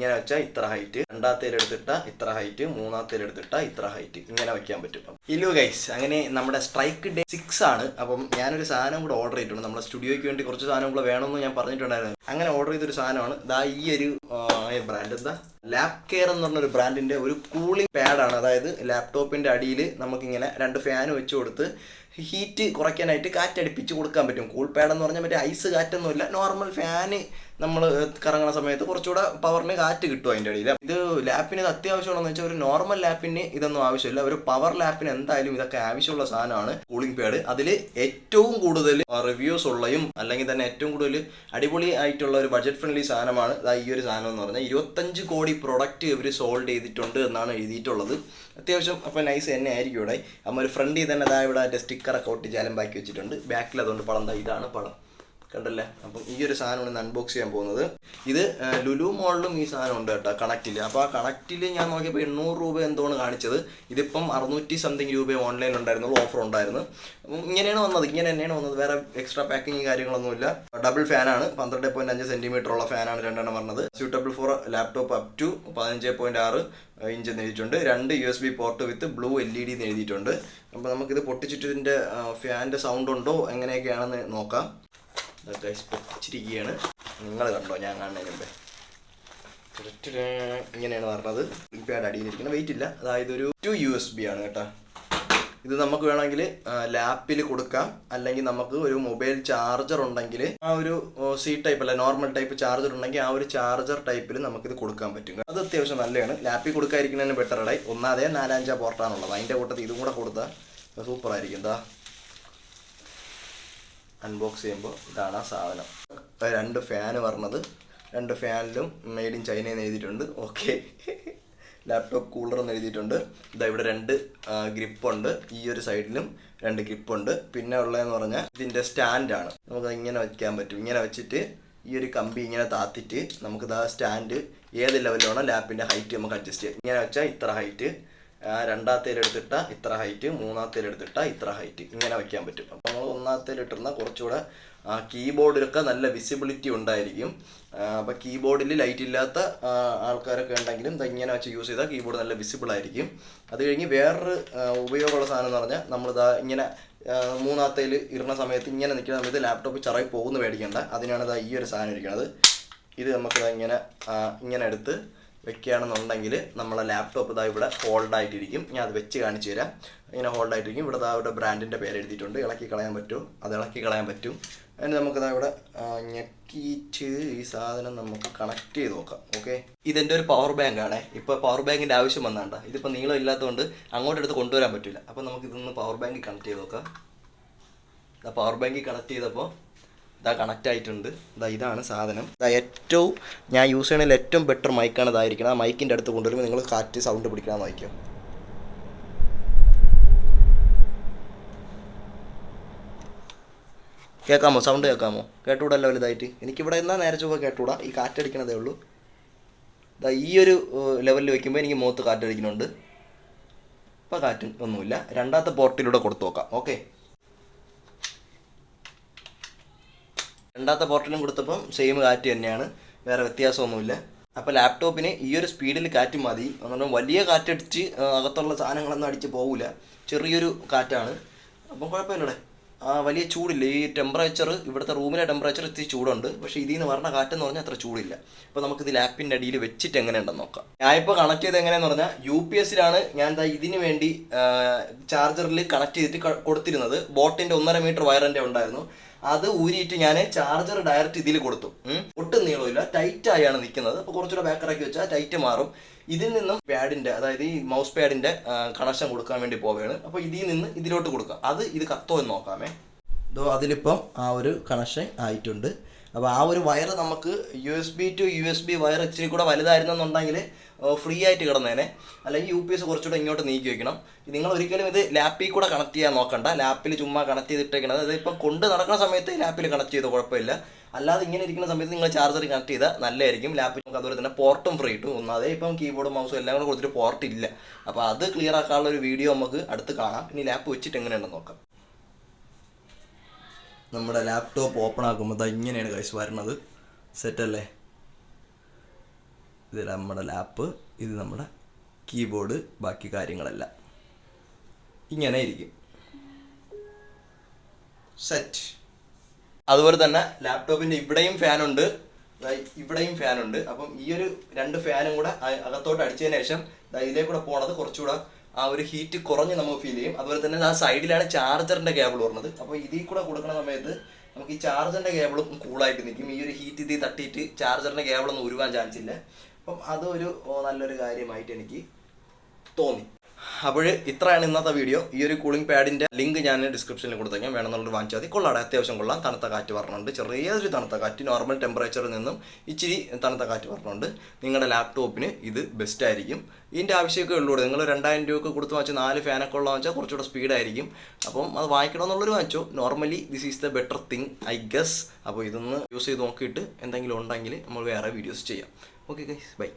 ഇങ്ങനെ വെച്ചാൽ ഇത്ര ഹൈറ്റ്, രണ്ടാമത്തേലെടുത്തിട്ട ഇത്ര ഹൈറ്റ്, മൂന്നാമത്തേലെടുത്തിട്ട ഇത്ര ഹൈറ്റ്, ഇങ്ങനെ വയ്ക്കാൻ പറ്റും. ഇല്ലോ ഗൈസ്, അങ്ങനെ നമ്മുടെ സ്ട്രൈക്ക് ഡേ 6 ആണ്. അപ്പം ഞാനൊരു സാധനം കൂടെ ഓർഡർ ചെയ്തിട്ടുണ്ട്. നമ്മുടെ സ്റ്റുഡിയോയ്ക്ക് വേണ്ടി കുറച്ച് സാധനം കൂടെ വേണമെന്ന് ഞാൻ പറഞ്ഞിട്ടുണ്ടായിരുന്നു. അങ്ങനെ ഓർഡർ ചെയ്തൊരു സാധനമാണ് ദാ ഈ ഒരു ബ്രാൻഡ്, എന്താ ലാബ് കെയർ എന്ന് പറഞ്ഞൊരു ബ്രാൻഡിന്റെ ഒരു കൂളിംഗ് പാഡാണ്. അതായത് ലാപ്ടോപ്പിന്റെ അടിയിൽ നമുക്കിങ്ങനെ 2 ഫാൻ വെച്ച് കൊടുത്ത് ഹീറ്റ് കുറയ്ക്കാനായിട്ട് കാറ്റടിപ്പിച്ച് കൊടുക്കാൻ പറ്റും. കൂൾ പാഡ് എന്ന് പറഞ്ഞാൽ മറ്റേ ഐസ് കാറ്റൊന്നുമില്ല, നോർമൽ ഫാന് നമ്മൾ കറങ്ങുന്ന സമയത്ത് കുറച്ചുകൂടെ പവറിന് കാറ്റ് കിട്ടും അതിൻ്റെ ഇടയിൽ. ഇത് ലാപ്പിന് ഇത് അത്യാവശ്യമുള്ളതെന്ന് വെച്ചാൽ ഒരു നോർമൽ ലാപ്പിന് ഇതൊന്നും ആവശ്യമില്ല, ഒരു പവർ ലാപ്പിന് എന്തായാലും ഇതൊക്കെ ആവശ്യമുള്ള സാധനമാണ് കൂളിംഗ് പാഡ്. അതിൽ ഏറ്റവും കൂടുതൽ റിവ്യൂസ് ഉള്ളയും അല്ലെങ്കിൽ തന്നെ ഏറ്റവും കൂടുതൽ അടിപൊളി ആയിട്ടുള്ള ഒരു ബഡ്ജറ്റ് ഫ്രണ്ട്ലി സാധനമാണ് ഈ ഒരു സാധനം എന്ന് പറഞ്ഞാൽ. 25 കോടി പ്രൊഡക്റ്റ് ഇവർ സോൾഡ് ചെയ്തിട്ടുണ്ട് എന്നാണ് എഴുതിയിട്ടുള്ളത്. അത്യാവശ്യം അപ്പോൾ നൈസ് തന്നെ ആയിരിക്കും. ഇവിടെ അമ്മ ഒരു ഫ്രണ്ടിൽ തന്നെ അതായത് ഇവിടെ അതിൻ്റെ സ്റ്റിക്കറൊക്കെ ഒട്ടിച്ച് അലമ്പാക്കി വെച്ചിട്ടുണ്ട്. ബാക്കിൽ അതുകൊണ്ട് പടം ഇതാണ് പടം, കണ്ടല്ലേ. അപ്പം ഈ ഒരു സാധനമാണ് ഇന്ന് അൺബോക്സ് ചെയ്യാൻ പോകുന്നത്. ഇത് ലുലു മോളിലും ഈ സാധനം ഉണ്ട് കേട്ടോ, കണക്റ്റിൽ. അപ്പോൾ ആ കണക്റ്റിൽ ഞാൻ നോക്കിയപ്പോൾ 800 രൂപ എന്തോന്ന് കാണിച്ചത്. ഇതിപ്പം 600 സംതിങ് രൂപ ഓൺലൈനിൽ ഉണ്ടായിരുന്നുള്ളൂ, ഓഫർ ഉണ്ടായിരുന്നു. ഇങ്ങനെയാണ് വന്നത്, ഇങ്ങനെ തന്നെയാണ് വന്നത്. വേറെ എക്സ്ട്രാ പാക്കിങ് കാര്യങ്ങളൊന്നുമില്ല. ഡബിൾ ഫാനാണ്, 12.5 സെൻറ്റിമീറ്റർ ഉള്ള ഫാനാണ് രണ്ടെണ്ണം പറഞ്ഞത്. Suitable for laptop up to 15.6 inch എന്ന് എഴുതിയിട്ടുണ്ട്. 2 USB port with blue LED എന്ന് എഴുതിയിട്ടുണ്ട്. അപ്പോൾ നമുക്കിത് പൊട്ടിച്ചിട്ട് ഇതിൻ്റെ ഫാനിൻ്റെ സൗണ്ട് ഉണ്ടോ എങ്ങനെയൊക്കെയാണെന്ന് നോക്കാം. ഇതൊക്കെ പൊട്ടിച്ചിരിക്കുകയാണ്, നിങ്ങൾ കണ്ടോ ഞാൻ കാണുന്നതിന് മുമ്പേ. ഇങ്ങനെയാണ് പറഞ്ഞത്. പാഡ് അടിയിലിരിക്കുന്നത്, വെയിറ്റ് ഇല്ല. അതായത് ഒരു 2 USB ആണ് കേട്ടോ. ഇത് നമുക്ക് വേണമെങ്കിൽ ലാപ്പിൽ കൊടുക്കാം, അല്ലെങ്കിൽ നമുക്ക് ഒരു മൊബൈൽ ചാർജർ ഉണ്ടെങ്കിൽ ആ ഒരു C ടൈപ്പ് അല്ല നോർമൽ ടൈപ്പ് ചാർജർ ഉണ്ടെങ്കിൽ ആ ഒരു ചാർജർ ടൈപ്പിൽ നമുക്കിത് കൊടുക്കാൻ പറ്റും. അത് അത്യാവശ്യം നല്ലതാണ്. ലാപ്പിൽ കൊടുക്കാതിരിക്കുന്നതിന് ബെറ്റർ ആയി. ഒന്നാതെ 4-5 പോർട്ടാണുള്ളത്. അതിൻ്റെ കൂട്ടത്തിൽ ഇതും കൂടെ കൊടുത്താൽ സൂപ്പറായിരിക്കും. എന്താ അൺബോക്സ് ചെയ്യുമ്പോൾ ഇതാണ് ആ സാധനം. 2 ഫാന് പറഞ്ഞത്, 2 ഫാനിലും മെയ്ഡ് ഇൻ ചൈന എന്ന് എഴുതിയിട്ടുണ്ട്. ഓക്കെ, ലാപ്ടോപ്പ് കൂളർ എന്ന് എഴുതിയിട്ടുണ്ട്. ഇതാ ഇവിടെ 2 ഗ്രിപ്പുണ്ട്, ഈ ഒരു സൈഡിലും 2 ഗ്രിപ്പുണ്ട്. പിന്നെ ഉള്ളതെന്ന് പറഞ്ഞാൽ ഇതിൻ്റെ സ്റ്റാൻഡാണ്. നമുക്ക് ഇങ്ങനെ വയ്ക്കാൻ പറ്റും. ഇങ്ങനെ വെച്ചിട്ട് ഈ ഒരു കമ്പി ഇങ്ങനെ താത്തിട്ട് നമുക്കിതാ സ്റ്റാൻഡ് ഏത് ലെവലിലാണോ ലാപ്പിൻ്റെ ഹൈറ്റ് നമുക്ക് അഡ്ജസ്റ്റ് ചെയ്യാം. ഇങ്ങനെ വെച്ചാൽ ഇത്ര ഹൈറ്റ്, രണ്ടാമത്തേലെടുത്തിട്ട ഇത്ര ഹൈറ്റ്, മൂന്നാമത്തേലെടുത്തിട്ട ഇത്ര ഹൈറ്റ്, ഇങ്ങനെ വയ്ക്കാൻ പറ്റും. അപ്പോൾ നമ്മൾ ഒന്നാമത്തേലിട്ടിരുന്ന കുറച്ചുകൂടെ കീബോർഡിലൊക്കെ നല്ല വിസിബിലിറ്റി ഉണ്ടായിരിക്കും. അപ്പോൾ കീബോർഡിൽ ലൈറ്റ് ഇല്ലാത്ത ആൾക്കാരൊക്കെ ഉണ്ടെങ്കിലും ഇങ്ങനെ വെച്ച് യൂസ് ചെയ്താൽ കീബോർഡ് നല്ല വിസിബിൾ ആയിരിക്കും. അത് കഴിഞ്ഞ് വേറൊരു ഉപയോഗമുള്ള സാധനം എന്ന് പറഞ്ഞാൽ നമ്മളിതാ ഇങ്ങനെ മൂന്നാമത്തേൽ ഇടുന്ന സമയത്ത് ഇങ്ങനെ നിൽക്കുന്ന സമയത്ത് ലാപ്ടോപ്പ് ചിറകി പോകുന്ന മേടിക്കേണ്ട. അതിനാണ് ഇതാ ഈ ഒരു സാധനം ഇരിക്കുന്നത്. ഇത് നമുക്കിതാ ഇങ്ങനെ എടുത്ത് വെക്കുകയാണെന്നുണ്ടെങ്കിൽ നമ്മളെ ലാപ്ടോപ്പ് ഇതാ ഇവിടെ ഹോൾഡായിട്ടിരിക്കും. ഞാൻ അത് വെച്ച് കാണിച്ചു തരാം. ഇങ്ങനെ ഹോൾഡായിട്ടിരിക്കും. ഇവിടെ ഇവിടെ ബ്രാൻഡിൻ്റെ പേര് എഴുതിയിട്ടുണ്ട്. ഇളക്കി കളയാൻ പറ്റുമോ? അത് ഇളക്കി കളയാൻ പറ്റും. അതിന് നമുക്കിതാ ഇവിടെ ഞെക്കിയിട്ട് ഈ സാധനം നമുക്ക് കണക്ട് ചെയ്ത് നോക്കാം. ഓക്കെ, ഇതെൻ്റെ ഒരു പവർ ബാങ്ക് ആണ്. ഇപ്പോൾ പവർ ബാങ്കിൻ്റെ ആവശ്യം വന്നാണ്ട. ഇതിപ്പോൾ നീളം ഇല്ലാത്തതുകൊണ്ട് അങ്ങോട്ടെടുത്ത് കൊണ്ടുവരാൻ പറ്റില്ല. അപ്പോൾ നമുക്ക് ഇതൊന്ന് പവർ ബാങ്കിൽ കണക്ട് ചെയ്ത് നോക്കാം. പവർ ബാങ്കിൽ കണക്ട് ചെയ്തപ്പോൾ ഇതാ കണക്റ്റ് ആയിട്ടുണ്ട്. ഇതാണ് സാധനം. ഏറ്റവും ഞാൻ യൂസ് ചെയ്യണതിൽ ഏറ്റവും ബെറ്റർ മൈക്കാണ് ഇതായിരിക്കണം. ആ മൈക്കിൻ്റെ അടുത്ത് കൊണ്ടുവരുമ്പോൾ നിങ്ങൾ കാറ്റ് സൗണ്ട് പിടിക്കണമെന്ന് വായിക്കും. കേൾക്കാമോ? സൗണ്ട് കേൾക്കാമോ? കേട്ടുകൂടല്ലോ വലുതായിട്ട്. എനിക്കിവിടെ എന്നാൽ നേരെ ചൊവ്വ കേട്ടുകൂടാ, ഈ കാറ്റടിക്കണതേ ഉള്ളൂ. ഈ ഒരു ലെവലിൽ വയ്ക്കുമ്പോൾ എനിക്ക് മുഖത്ത് കാറ്റടിക്കുന്നുണ്ട്. ഇപ്പോൾ കാറ്റും ഒന്നുമില്ല. രണ്ടാമത്തെ പോർട്ടിലൂടെ കൊടുത്തു നോക്കാം. ഓക്കെ, രണ്ടാമത്തെ പോർട്ടിലും കൊടുത്തപ്പം സെയിം കാറ്റ് തന്നെയാണ്, വേറെ വ്യത്യാസമൊന്നുമില്ല. അപ്പോൾ ലാപ്ടോപ്പിന് ഈ ഒരു സ്പീഡിൽ കാറ്റ് മതി. അതുകൊണ്ട് വലിയ കാറ്റടിച്ച് അകത്തുള്ള സാധനങ്ങളൊന്നും അടിച്ച് പോകില്ല, ചെറിയൊരു കാറ്റാണ്. അപ്പം കുഴപ്പമില്ലടെ. വലിയ ചൂടില്ല. ഈ ടെമ്പറേച്ചർ, ഇവിടുത്തെ റൂമിലെ ടെമ്പറേച്ചർ ഇത്തിരി ചൂടുണ്ട്. പക്ഷേ ഇതിൽ നിന്ന് പറഞ്ഞ കാറ്റെന്ന് പറഞ്ഞാൽ അത്ര ചൂടില്ല. അപ്പോൾ നമുക്കിത് ലാപ്പിൻ്റെ അടിയിൽ വെച്ചിട്ട് എങ്ങനെയുണ്ടെന്ന് നോക്കാം. ഞാനിപ്പോൾ കണക്ട് ചെയ്ത് എങ്ങനെയാണെന്ന് പറഞ്ഞാൽ UPSലാണ് ഞാൻ ഇതിന് വേണ്ടി ചാർജറിൽ കണക്ട് ചെയ്തിട്ട് കൊടുത്തിരുന്നത്. ബോട്ടിൻ്റെ 1.5 മീറ്റർ വയറിൻ്റെ ഉണ്ടായിരുന്നു. അത് ഊരിയിട്ട് ഞാൻ ചാർജർ ഡയറക്റ്റ് ഇതിൽ കൊടുത്തു. ഒട്ടും നീളമില്ല, ടൈറ്റായാണ് നിൽക്കുന്നത്. അപ്പോൾ കുറച്ചുകൂടെ ബാക്കറാക്കി വെച്ചാൽ ടൈറ്റ് മാറും. ഇതിൽ നിന്നും പാഡിൻ്റെ, അതായത് ഈ മൗസ് പാഡിൻ്റെ കണക്ഷൻ കൊടുക്കാൻ വേണ്ടി പോവുകയാണ്. അപ്പോൾ ഇതിൽ നിന്ന് ഇതിലോട്ട് കൊടുക്കാം. ഇത് കത്തോ എന്ന് നോക്കാമേ. അതിലിപ്പം ആ ഒരു കണക്ഷൻ ആയിട്ടുണ്ട്. അപ്പോൾ ആ ഒരു വയർ നമുക്ക് USB to USB വയർ ഇച്ചിരി കൂടെ വലുതായിരുന്നെന്നുണ്ടെങ്കിൽ ഫ്രീ ആയിട്ട് കിടന്നേനെ. അല്ലെങ്കിൽ UPS കുറച്ചുകൂടെ ഇങ്ങോട്ട് നീക്കി വെക്കണം. നിങ്ങൾ ഒരിക്കലും ഇത് ലാപ്പിൽ കൂടെ കണക്ട് ചെയ്യാൻ നോക്കണ്ട. ലാപ്പിൽ ചുമ്മാ കണക്ട് ചെയ്തിട്ടേക്കണത്. അതിപ്പം കൊണ്ട് നടക്കുന്ന സമയത്ത് ലാപ്പിൽ കണക്ട് ചെയ്ത് കുഴപ്പമില്ല. അല്ലാതെ ഇങ്ങനെ ഇരിക്കുന്ന സമയത്ത് നിങ്ങൾ ചാർജർ കണക്ട് ചെയ്താൽ നല്ലതായിരിക്കും. ലാപ്പിൽ നമുക്ക് അതുപോലെ തന്നെ പോർട്ടും ഫ്രീ കിട്ടും. ഒന്നാതെ ഇപ്പം കീബോർഡും മൗസും എല്ലാം കൂടെ കൊടുത്തിട്ട് പോർട്ട് ഇല്ല. അപ്പോൾ അത് ക്ലിയർ ആക്കാനുള്ള ഒരു വീഡിയോ നമുക്ക് അടുത്ത് കാണാം. ഇനി ലാപ്പ് വെച്ചിട്ട് എങ്ങനെയുണ്ടെന്ന് നോക്കാം. നമ്മുടെ ലാപ്ടോപ്പ് ഓപ്പൺ ആക്കുമ്പോൾ ഇങ്ങനെയാണ് ഗൈസ് വരുന്നത്. സെറ്റല്ലേ? ഇത് നമ്മുടെ ലാപ്പ്, ഇത് നമ്മുടെ കീബോർഡ്, ബാക്കി കാര്യങ്ങളെല്ലാം ഇങ്ങനെ ഇരിക്കും. സെറ്റ്. അതുപോലെ തന്നെ ലാപ്ടോപ്പിൻ്റെ ഇവിടെയും ഫാനുണ്ട്, ഇവിടെയും ഫാനുണ്ട്. അപ്പം ഈ ഒരു 2 ഫാനും കൂടെ അകത്തോട്ട് അടിച്ചതിന് ശേഷം ഇതിലേക്ക് കൂടെ പോണത് കുറച്ചുകൂടെ ആ ഒരു ഹീറ്റ് കുറഞ്ഞ് നമുക്ക് ഫീൽ ചെയ്യും. അതുപോലെ തന്നെ ആ സൈഡിലാണ് ചാർജറിൻ്റെ കേബിൾ വരുന്നത്. അപ്പോൾ ഇതിൽ കൂടെ കൊടുക്കുന്ന സമയത്ത് നമുക്ക് ഈ ചാർജറിൻ്റെ കേബിളും കൂളായിട്ട് നിൽക്കും. ഈ ഒരു ഹീറ്റ് ഇതിൽ തട്ടിയിട്ട് ചാർജറിൻ്റെ കേബിളൊന്നും ഉരുവാൻ ചാൻസ് ഇല്ല. അപ്പം അതൊരു നല്ലൊരു കാര്യമായിട്ട് എനിക്ക് തോന്നി. അപ്പോൾ ഇത്രയാണ് ഇന്നത്തെ വീഡിയോ. ഈ ഒരു കൂളിംഗ് പാഡിൻ്റെ ലിങ്ക് ഞാൻ ഡിസ്ക്രിപ്ഷനിൽ കൊടുത്തേക്കാം, വേണമെന്നുള്ളത് വാങ്ങിച്ചാൽ മതി. കൊള്ളാടെ, അത്യാവശ്യം കൊള്ളാം. തണുത്ത കാറ്റ് പറഞ്ഞുണ്ട്, ചെറിയൊരു തണുത്ത കാറ്റ്, നോർമൽ ടെമ്പറേച്ചറിൽ നിന്നും ഇച്ചിരി തണുത്ത കാറ്റ് പറഞ്ഞുണ്ട്. നിങ്ങളുടെ ലാപ്ടോപ്പിന് ഇത് ബെസ്റ്റ് ആയിരിക്കും. ഇതിൻ്റെ ആവശ്യമൊക്കെ ഉള്ളൂ. നിങ്ങൾ 2000 രൂപയൊക്കെ കൊടുത്ത് വാങ്ങിച്ചാൽ 4 ഫാനൊക്കെ ഉള്ള വാങ്ങിച്ചാൽ കുറച്ചുകൂടെ സ്പീഡായിരിക്കും. അപ്പം അത് വാങ്ങിക്കണമെന്നുള്ളൊരു വാങ്ങിച്ചോ. Normally this is the better thing I guess. അപ്പോൾ ഇതൊന്ന് യൂസ് ചെയ്ത് നോക്കിയിട്ട് എന്തെങ്കിലും ഉണ്ടെങ്കിൽ നമ്മൾ വേറെ വീഡിയോസ് ചെയ്യാം. Okay guys, by.